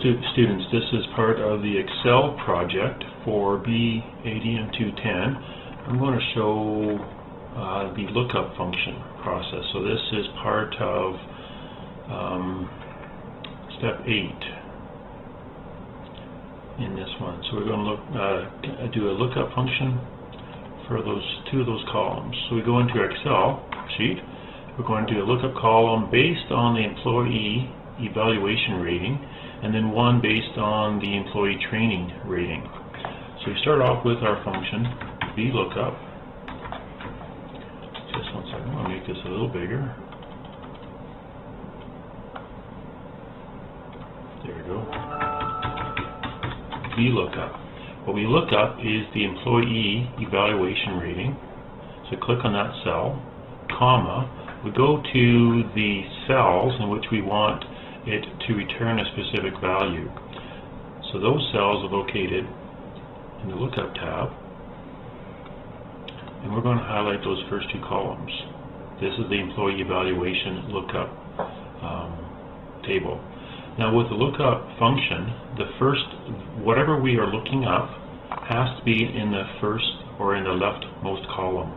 students, this is part of the Excel project for B80 and 210. I'm going to show the lookup function process. So this is part of step 8 in this one. So we're going to do a lookup function for two of those columns. So we go into our Excel sheet. We're going to do a lookup column based on the employee evaluation rating, and then one based on the employee training rating. So we start off with our function Vlookup. Just one second, I'll make this a little bigger. There we go. Vlookup. What we look up is the employee evaluation rating. So click on that cell, comma. We go to the cells in which we want it to return a specific value. So those cells are located in the Lookup tab, and we're going to highlight those first two columns. This is the employee evaluation lookup table. Now with the lookup function, whatever we are looking up has to be in the first or in the leftmost column.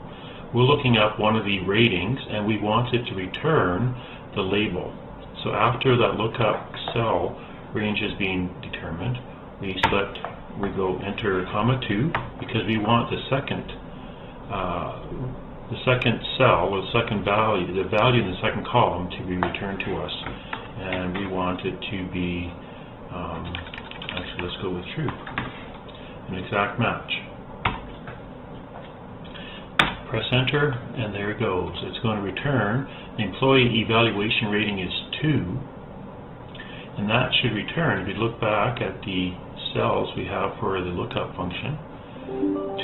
We're looking up one of the ratings, and we want it to return the label. So after that lookup cell range is being determined, we go enter comma 2, because we want the second cell, or the second value, the value in the second column to be returned to us, and we want it to be actually, let's go with true, an exact match. Press enter, and there it goes. It's going to return the employee evaluation rating is 2, and that should return, if you look back at the cells we have for the lookup function,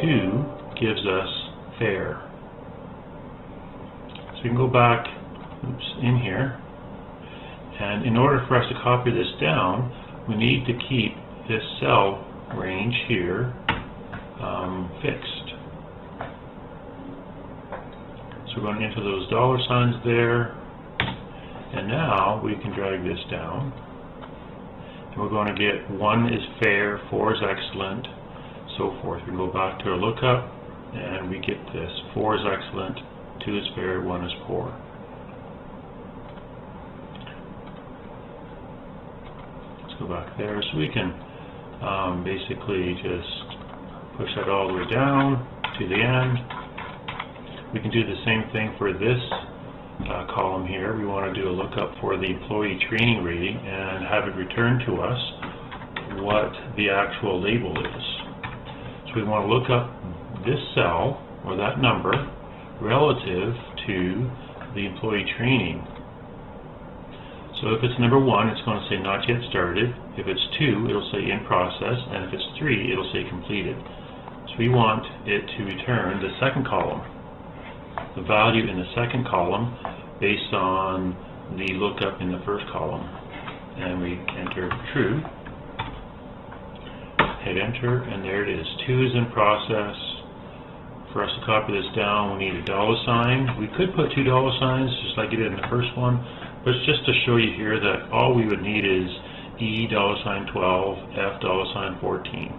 2 gives us fair. So we can go back in here, and in order for us to copy this down, we need to keep this cell range here fixed. So we're going to enter those dollar signs there, and now we can drag this down, and we're going to get 1 is fair, 4 is excellent, so forth. We go back to our lookup, and we get this: 4 is excellent, 2 is fair, 1 is poor. Let's go back there, so we can basically just push that all the way down to the end. We can do the same thing for this column here. We want to do a lookup for the employee training rating and have it return to us what the actual label is. So we want to look up this cell, or that number, relative to the employee training. So if it's number 1, it's going to say not yet started. If it's 2, it'll say in process, and if it's 3, it'll say completed. So we want it to return the second column, the value in the second column based on the lookup in the first column, and we enter true, hit enter, and there it is. 2 is in process. For us to copy this down, we need a $sign. We could put $2 signs just like you did in the first one, but it's just to show you here that all we would need is E $12, F $14.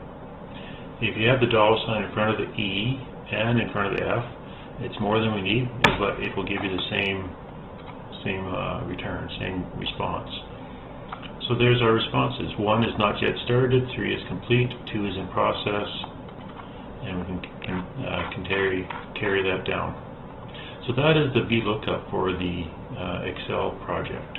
If you have the $sign in front of the E and in front of the F, it's more than we need, but it will give you the same return, same response. So there's our responses. 1 is not yet started, 3 is complete, 2 is in process, and we can carry that down. So that is the Vlookup for the Excel project.